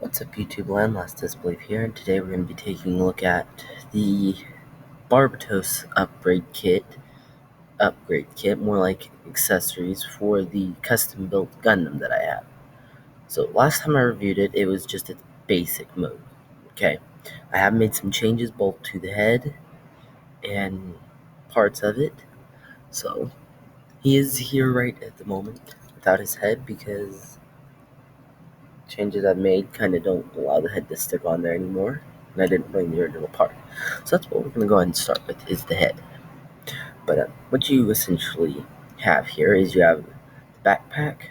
What's up YouTube land, Last Disbelief here, and today we're going to be taking a look at the Baratos upgrade kit, more like accessories for the custom built Gundam that I have. So last time I reviewed it, it was just its basic mode. Okay, I have made some changes both to the head and parts of it. So he is here right at the moment without his head because changes I've made kind of don't allow the head to stick on there anymore, and I didn't bring the original part. So that's what we're going to go ahead and start with, is the head. But what you essentially have here is you have the backpack,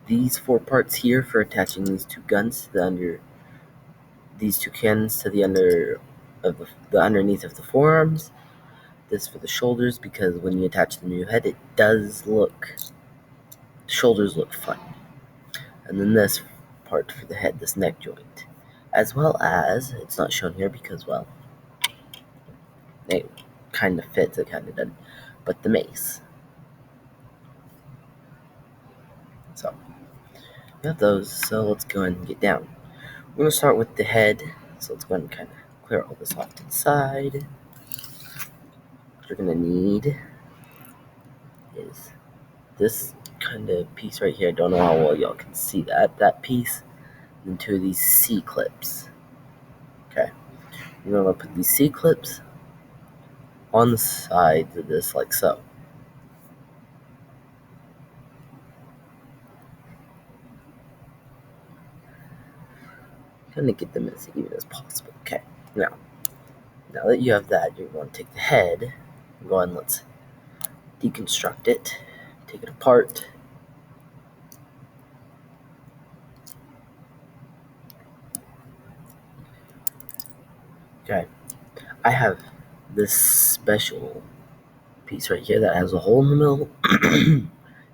these four parts here for attaching these two guns to these two cannons to the underneath of the forearms. This for the shoulders, because when you attach the new head, the shoulders look funny. And then this part for the head, this neck joint, as well as, it's not shown here because, well, it kind of fits, it kind of doesn't, but the mace. So we have those, so let's go ahead and get down. We're going to start with the head, so let's go ahead and kind of clear all this off to the side. What you're going to need is this kind of piece right here. I don't know how well y'all can see that piece, and two of these C-clips. Okay, you're going to put these C-clips on the sides of this like so. Trying to get them as even as possible. Okay, now that you have that, you're going to take the head and go and let's deconstruct it, take it apart. Okay, I have this special piece right here that has a hole in the middle.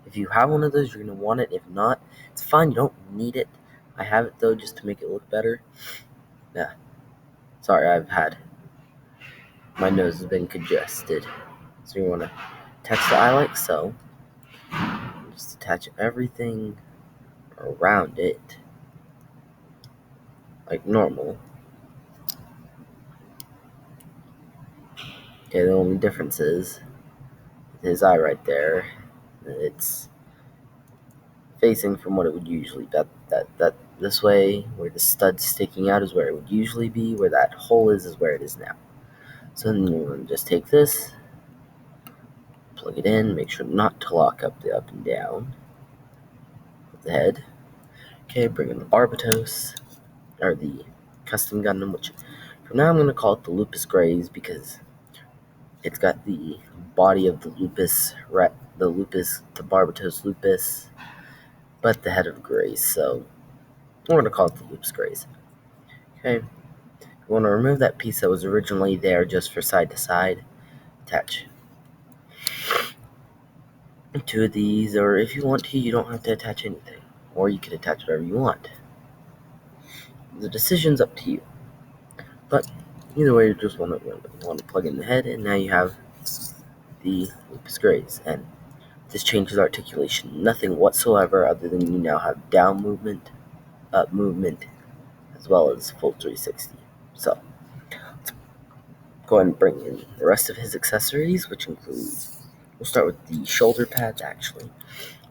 If you have one of those, you're going to want it. If not, it's fine, you don't need it. I have it though just to make it look better. Yeah, sorry, my nose has been congested. So you want to attach the eye like so. Just attach everything around it like normal. Okay, the only difference is his eye right there. It's facing from what it would usually that this way, where the stud's sticking out is where it would usually be, where that hole is where it is now. So then you're going to just take this, plug it in, make sure not to lock up the up and down of the head. Okay, bring in the Baratos, or the custom Gundam, which for now I'm going to call it the Lupus Graze because it's got the body of the Baratos Lupus, but the head of Graze, so we're going to call it the Lupus Graze. Okay, you want to remove that piece that was originally there just for side to side, attach two of these, or if you want to, you don't have to attach anything, or you can attach whatever you want. The decision's up to you, but either way, you just want to plug in the head, and now you have the Lupus Graze, and this changes articulation. Nothing whatsoever other than you now have down movement, up movement, as well as full 360. So, let's go ahead and bring in the rest of his accessories, which includes, we'll start with the shoulder pads actually,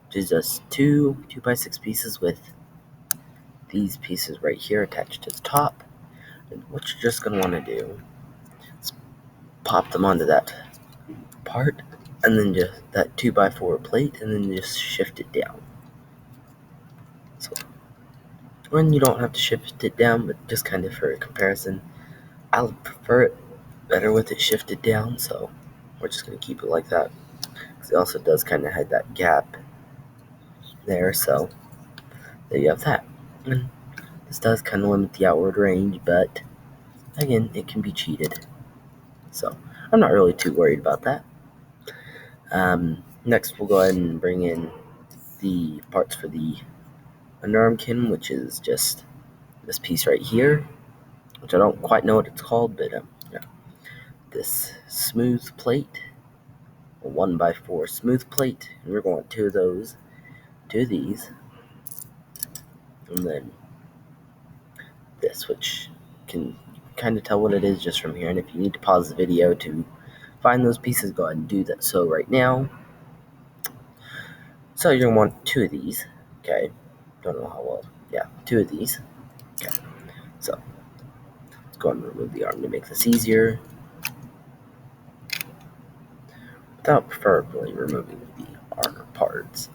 which is just two 2x6 pieces with these pieces right here attached to the top. And what you're just going to want to do is pop them onto that part, and then just that 2x4 plate, and then just shift it down. So, when you don't have to shift it down, but just kind of for a comparison, I would prefer it better with it shifted down, so we're just going to keep it like that. Because it also does kind of have that gap there, so there you have that. And this does kind of limit the outward range, but again, it can be cheated. So I'm not really too worried about that. Next, we'll go ahead and bring in the parts for the underarm cannon, which is just this piece right here, which I don't quite know what it's called, but yeah. This smooth plate, a 1x4 smooth plate, and we're going two of these, and then this, which can kind of tell what it is just from here. And if you need to pause the video to find those pieces, go ahead and do that. So right now, so you're gonna want 2 of these. Okay, don't know how well. Yeah, 2 of these. Okay, so let's go ahead and remove the arm to make this easier, without preferably removing the armor parts.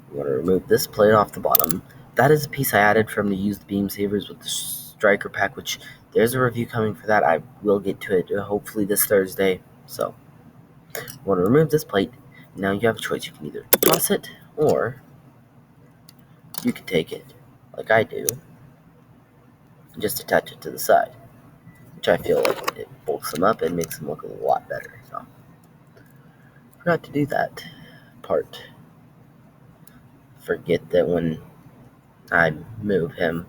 You want to remove this plate off the bottom. That is a piece I added from the used beam savers with the striker pack, which there's a review coming for that. I will get to it hopefully this Thursday. So you want to remove this plate. Now you have a choice. You can either toss it, or you can take it, like I do, and just attach it to the side, which I feel like it bulks them up and makes them look a lot better. So forgot to do that part. Forget that when I move him,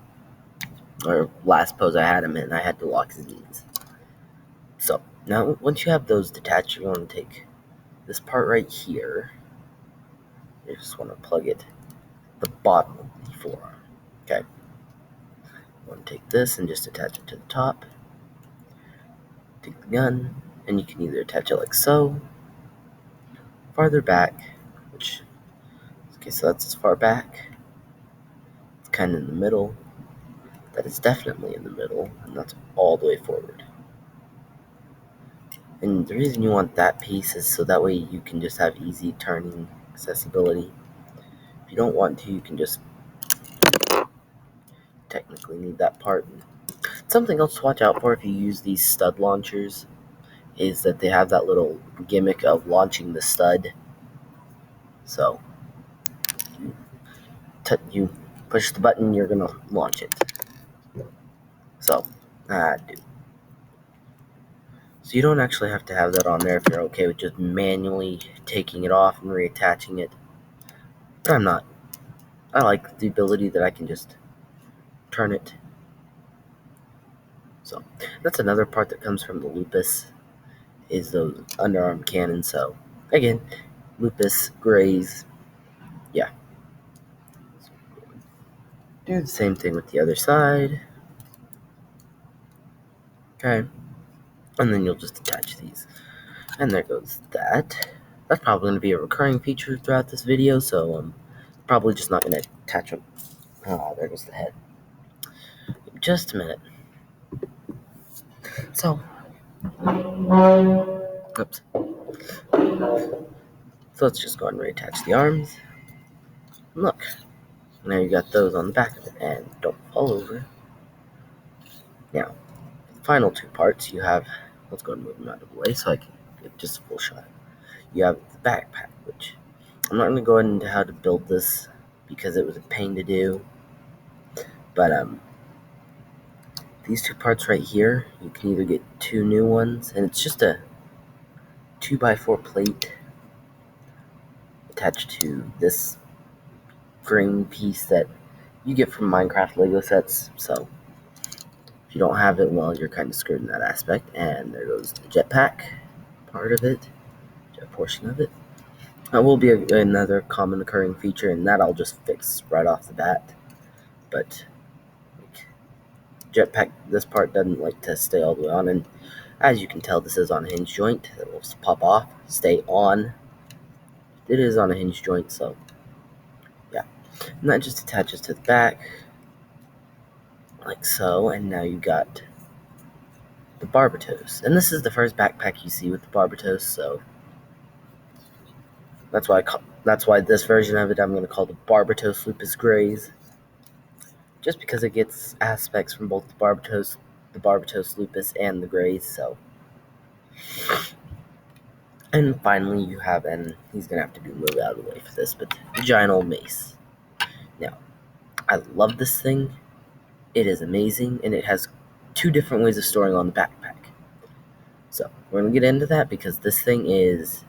or last pose I had him in, I had to lock his knees. So now once you have those detached, you're going to take this part right here. You just want to plug it at the bottom of the forearm. Okay. You want to take this and just attach it to the top. Take the gun, and you can either attach it like so, farther back, which, okay, so that's as far back. It's kind of in the middle. That is definitely in the middle, and that's all the way forward. And the reason you want that piece is so that way you can just have easy turning accessibility. If you don't want to, you can just technically need that part. Something else to watch out for if you use these stud launchers is that they have that little gimmick of launching the stud. So you push the button, you're going to launch it. So you don't actually have to have that on there if you're okay with just manually taking it off and reattaching it. But I'm not. I like the ability that I can just turn it. So that's another part that comes from the Lupus, is those underarm cannons. So again, Lupus Graze, yeah. Do the same thing with the other side. Okay, and then you'll just attach these. And there goes that. That's probably going to be a recurring feature throughout this video, so I'm probably just not going to attach them. Oh, there goes the head. Just a minute. So, oops. So let's just go ahead and reattach the arms. And look, now you got those on the back of it, and don't fall over. Now, the final 2 parts you have, let's go ahead and move them out of the way so I can get just a full shot. You have the backpack, which I'm not going to go into how to build this because it was a pain to do. But these 2 parts right here, you can either get 2 new ones, and it's just a 2x4 plate attached to this green piece that you get from Minecraft Lego sets. So if you don't have it, well, you're kind of screwed in that aspect. And there goes the jetpack part of it, jet portion of it. That will be another common occurring feature, and that I'll just fix right off the bat. But jetpack, this part doesn't like to stay all the way on, and as you can tell, this is on a hinge joint. It will pop off, stay on. It is on a hinge joint, so yeah. And that just attaches to the back, like so, and now you got the Baratos. And this is the first backpack you see with the Baratos, so that's why this version of it I'm going to call the Baratos Lupus Graze, just because it gets aspects from both the Baratos Lupus and the Graze. So, and finally you have, and he's going to have to be moved out of the way for this, but the giant old mace. Now, I love this thing. It is amazing, and it has 2 different ways of storing on the backpack. So we're going to get into that because this thing is,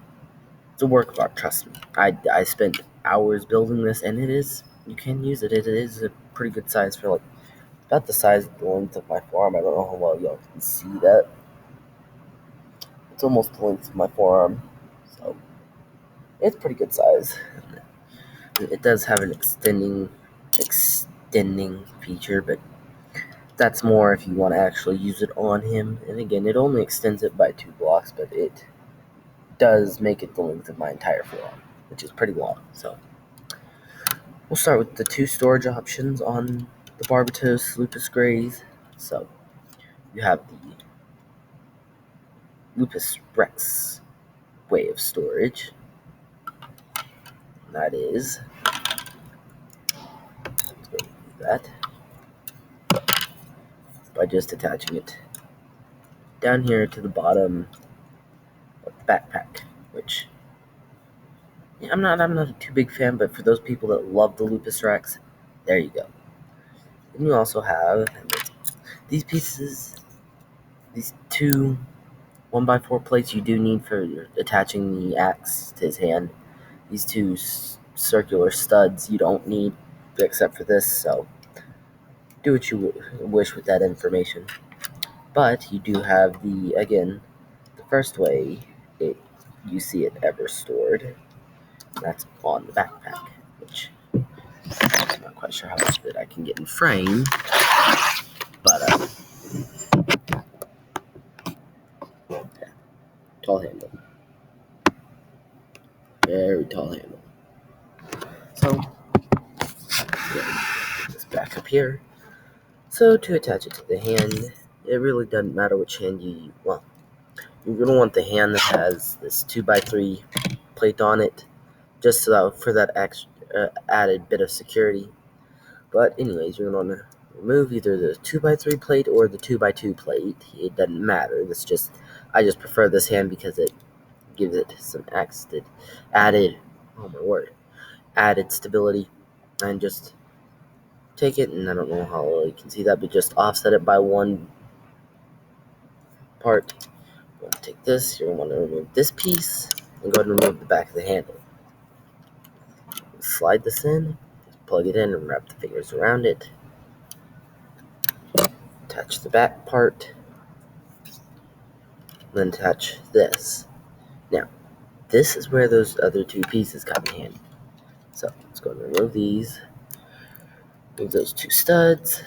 it's a work of art, trust me. I spent hours building this, and you can use it. It is a pretty good size for like about the size of the length of my forearm. I don't know how well y'all can see that. It's almost the length of my forearm, so it's pretty good size. It does have an extending feature, but that's more if you want to actually use it on him. And again, it only extends it by 2 blocks, but it does make it the length of my entire forearm, which is pretty long. So we'll start with the 2 storage options on the Baratos Lupus Graze. So you have the Lupus Rex way of storage. That is, let's go do that by just attaching it down here to the bottom of the backpack, which I'm not a too big fan, but for those people that love the Lupus Rex, there you go. Then you also have these pieces, these 2 1x4 plates you do need for attaching the axe to his hand. These 2 circular studs you don't need except for this, so do what you wish with that information. But you do have the first way you see it ever stored. That's on the backpack, which I'm not quite sure how much of it I can get in frame, but yeah, tall handle, very tall handle. So yeah, this back up here. So to attach it to the hand, it really doesn't matter which hand you use. Well, you're gonna want the hand that has this 2x3 plate on it, just for that extra added bit of security. But anyways, you're gonna want to remove either the 2x3 plate or the 2x2 plate. It doesn't matter. I just prefer this hand because it gives it some added stability. And just take it, and I don't know how well you can see that, but just offset it by 1 part. You want to take this. You want to remove this piece and go ahead and remove the back of the handle. Slide this in, plug it in, and wrap the fingers around it. Attach the back part, then attach this. Now, this is where those other 2 pieces come in handy. So let's go and remove these. Remove those 2 studs.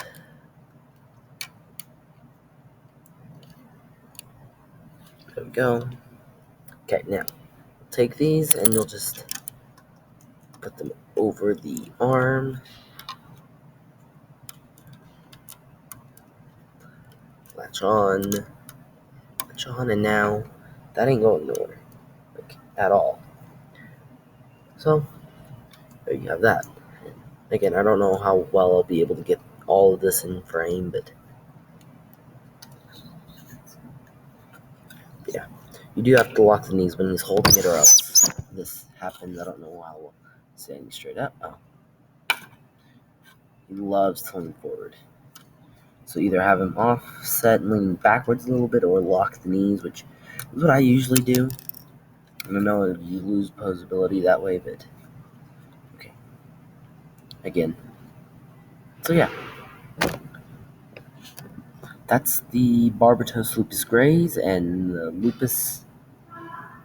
There we go. Okay, now take these and you'll just put them over the arm. Latch on, and now that ain't going nowhere, like, at all. So there you have that. Again, I don't know how well I'll be able to get all of this in frame, but yeah, you do have to lock the knees when he's holding it, or else this happens. I don't know how well. Standing straight up. Oh, he loves to lean forward. So either have him offset and lean backwards a little bit, or lock the knees, which is what I usually do. And I know you lose posability that way, but okay. Again. So yeah. That's the Baratos Lupus Graze and the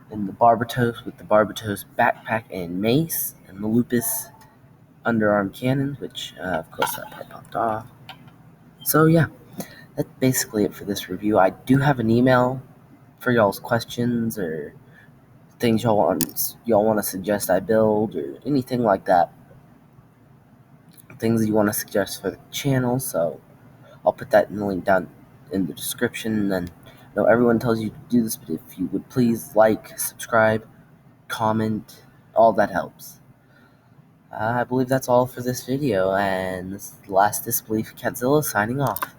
Baratos with the Baratos backpack and mace, and the Lupus underarm cannons, which of course that part popped off. So yeah, that's basically it for this review. I do have an email for y'all's questions or things y'all want to suggest I build, or anything like that. Things you want to suggest for the channel, so I'll put that in the link down in the description. And then, I know everyone tells you to do this, but if you would please like, subscribe, comment, all that helps. I believe that's all for this video, and this is the Last Disbelief Catzilla signing off.